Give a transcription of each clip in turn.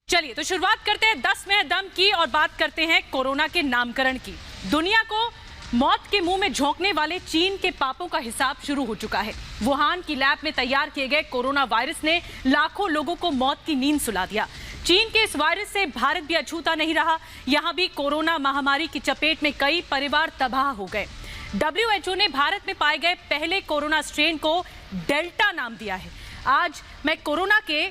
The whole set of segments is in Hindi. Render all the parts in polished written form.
चलिए तो शुरुआत करते हैं 10 में दम की और बात करते हैं कोरोना के नामकरण की। दुनिया को मौत के मुंह में झोंकने वाले चीन के पापों का हिसाब शुरू हो चुका है। वुहान की लैब में तैयार किए गए कोरोना वायरस ने लाखों लोगों को मौत की नींद सुला दिया। चीन के इस वायरस से भारत भी अछूता नहीं रहा। यहां भी कोरोना महामारी की चपेट में कई परिवार तबाह हो गए। WHO ने भारत में पाए गए पहले कोरोना स्ट्रेन को डेल्टा नाम दिया है। आज मैं कोरोना के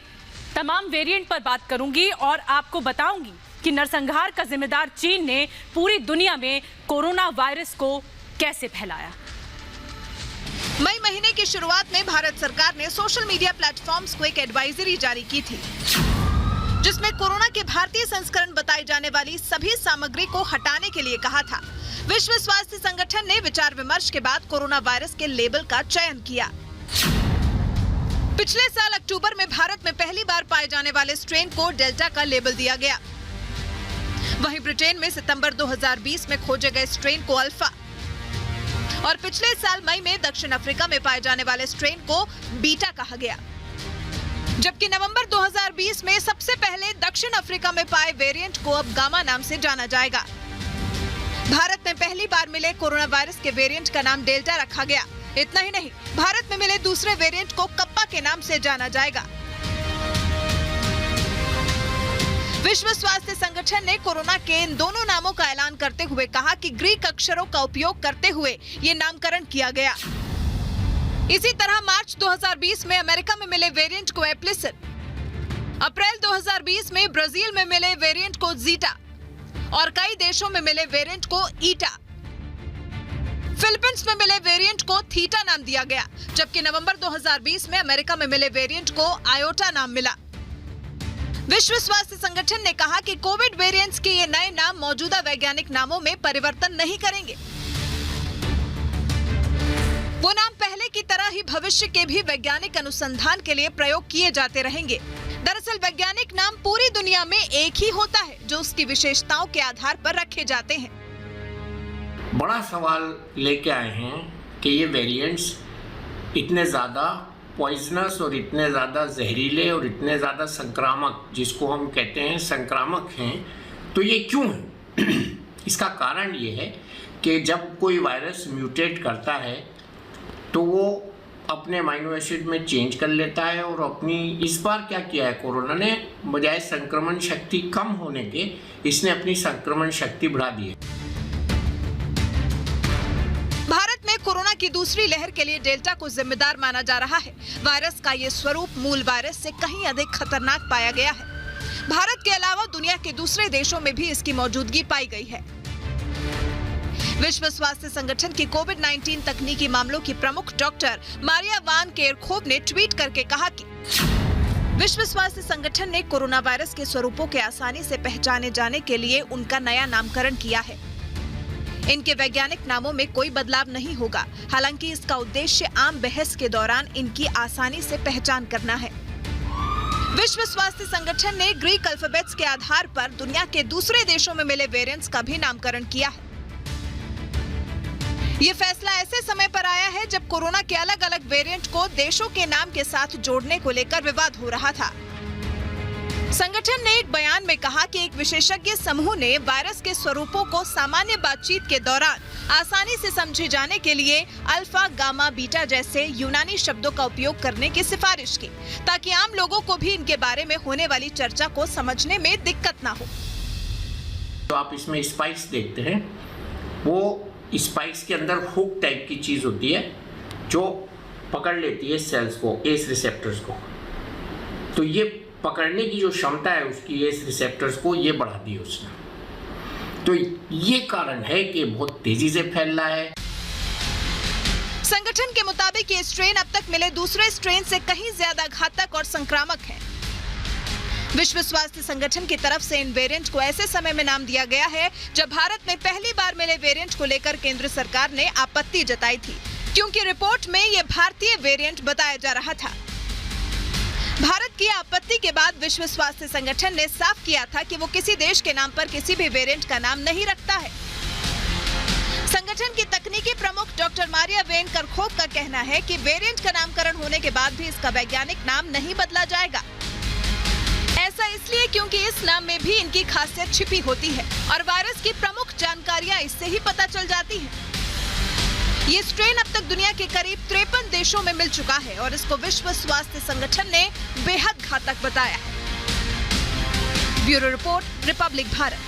तमाम वेरिएंट पर बात करूंगी और आपको बताऊंगी कि नरसंहार का जिम्मेदार चीन ने पूरी दुनिया में कोरोना वायरस को कैसे फैलाया। मई महीने की शुरुआत में भारत सरकार ने सोशल मीडिया प्लेटफॉर्म्स को एक एडवाइजरी जारी की थी, जिसमें कोरोना के भारतीय संस्करण बताई जाने वाली सभी सामग्री को हटाने के लिए कहा था। विश्व स्वास्थ्य संगठन ने विचार विमर्श के बाद कोरोना वायरस के लेबल का चयन किया। पिछले साल अक्टूबर में भारत में पहली बार पाए जाने वाले स्ट्रेन को डेल्टा का लेबल दिया गया। वहीं ब्रिटेन में सितंबर 2020 में खोजे गए स्ट्रेन को अल्फा और पिछले साल मई में दक्षिण अफ्रीका में पाए जाने वाले स्ट्रेन को बीटा कहा गया। जबकि नवंबर 2020 में सबसे पहले दक्षिण अफ्रीका में पाए वेरिएंट को अब गामा नाम से जाना जाएगा। भारत में पहली बार मिले कोरोना वायरस के वेरिएंट का नाम डेल्टा रखा गया। इतना ही नहीं, भारत में मिले दूसरे वेरिएंट को कप्पा के नाम से जाना जाएगा। विश्व स्वास्थ्य संगठन ने कोरोना के इन दोनों नामों का ऐलान करते हुए कहा कि ग्रीक अक्षरों का उपयोग करते हुए ये नामकरण किया गया। इसी तरह मार्च 2020 में अमेरिका में मिले वेरिएंट को एप्लिसिन, अप्रैल 2020 में ब्राजील में मिले वेरिएंट को जीटा और कई देशों में मिले वेरिएंट को ईटा। फिलीपींस में मिले वेरिएंट को थीटा नाम दिया गया, जबकि नवंबर 2020 में अमेरिका में मिले वेरिएंट को आयोटा नाम मिला। विश्व स्वास्थ्य संगठन ने कहा कि कोविड वेरिएंट्स के ये नए नाम मौजूदा वैज्ञानिक नामों में परिवर्तन नहीं करेंगे। वो नाम पहले की तरह ही भविष्य के भी वैज्ञानिक अनुसंधान के लिए प्रयोग किए जाते रहेंगे। दरअसल वैज्ञानिक नाम पूरी दुनिया में एक ही होता है, जो उसकी विशेषताओं के आधार पर रखे जाते हैं। बड़ा सवाल लेके आए हैं कि ये वेरिएंट्स इतने ज़्यादा पॉइजनस और इतने ज़्यादा जहरीले और इतने ज़्यादा संक्रामक, जिसको हम कहते हैं संक्रामक हैं, तो ये क्यों है? इसका कारण ये है कि जब कोई वायरस म्यूटेट करता है तो वो अपने अमीनो एसिड में चेंज कर लेता है और अपनी, इस बार क्या किया है कोरोना ने, बजाय संक्रमण शक्ति कम होने के इसने अपनी संक्रमण शक्ति बढ़ा दी है। भारत में कोरोना की दूसरी लहर के लिए डेल्टा को जिम्मेदार माना जा रहा है। वायरस का ये स्वरूप मूल वायरस से कहीं अधिक खतरनाक पाया गया है। भारत के अलावा दुनिया के दूसरे देशों में भी इसकी मौजूदगी पाई गई है। विश्व स्वास्थ्य संगठन की कोविड-19 तकनीकी मामलों की प्रमुख डॉक्टर मारिया वान केरखोव ने ट्वीट करके कहा कि विश्व स्वास्थ्य संगठन ने कोरोना वायरस के स्वरूपों के आसानी से पहचाने जाने के लिए उनका नया नामकरण किया है। इनके वैज्ञानिक नामों में कोई बदलाव नहीं होगा। हालांकि इसका उद्देश्य आम बहस के दौरान इनकी आसानी से पहचान करना है। विश्व स्वास्थ्य संगठन ने ग्रीक अल्फाबेट्स के आधार पर दुनिया के दूसरे देशों में मिले वेरिएंट्स का भी नामकरण किया है। ये फैसला ऐसे समय पर आया है जब कोरोना के अलग अलग वेरिएंट को देशों के नाम के साथ जोड़ने को लेकर विवाद हो रहा था। संगठन ने एक बयान में कहा कि एक विशेषज्ञ समूह ने वायरस के स्वरूपों को सामान्य बातचीत के दौरान आसानी से समझे जाने के लिए अल्फा, गामा, बीटा जैसे यूनानी शब्दों का उपयोग करने की सिफारिश की, ताकि आम लोगों को भी इनके बारे में होने वाली चर्चा को समझने में दिक्कत ना हो। तो आप इसमें स्पाइक्स देखते हैं, वो स्पाइक्स के अंदर हुक टाइप की चीज़ होती है जो पकड़ लेती है सेल्स को, एस रिसेप्टर्स को। तो ये पकड़ने की जो क्षमता है उसकी एस रिसेप्टर्स को, ये बढ़ा दी उसने। तो ये कारण है कि बहुत तेजी से फैल रहा है। संगठन के मुताबिक ये स्ट्रेन अब तक मिले दूसरे स्ट्रेन से कहीं ज्यादा घातक और संक्रामक है। विश्व स्वास्थ्य संगठन की तरफ से इन वेरिएंट को ऐसे समय में नाम दिया गया है जब भारत में पहली बार मिले वेरिएंट को लेकर केंद्र सरकार ने आपत्ति जताई थी, क्योंकि रिपोर्ट में ये भारतीय वेरिएंट बताया जा रहा था। भारत की आपत्ति के बाद विश्व स्वास्थ्य संगठन ने साफ किया था कि वो किसी देश के नाम पर किसी भी वेरिएंट का नाम नहीं रखता है। संगठन की तकनीकी प्रमुख डॉक्टर मारिया वेन केरखोव का कहना है कि वेरिएंट का नामकरण होने के बाद भी इसका वैज्ञानिक नाम नहीं बदला जाएगा। ऐसा इसलिए क्योंकि इस नाम में भी इनकी खासियत छिपी होती है और वायरस की प्रमुख जानकारियां इससे ही पता चल जाती हैं। ये स्ट्रेन अब तक दुनिया के करीब 53 देशों में मिल चुका है और इसको विश्व स्वास्थ्य संगठन ने बेहद घातक बताया है। Bureau report, Republic Bharat.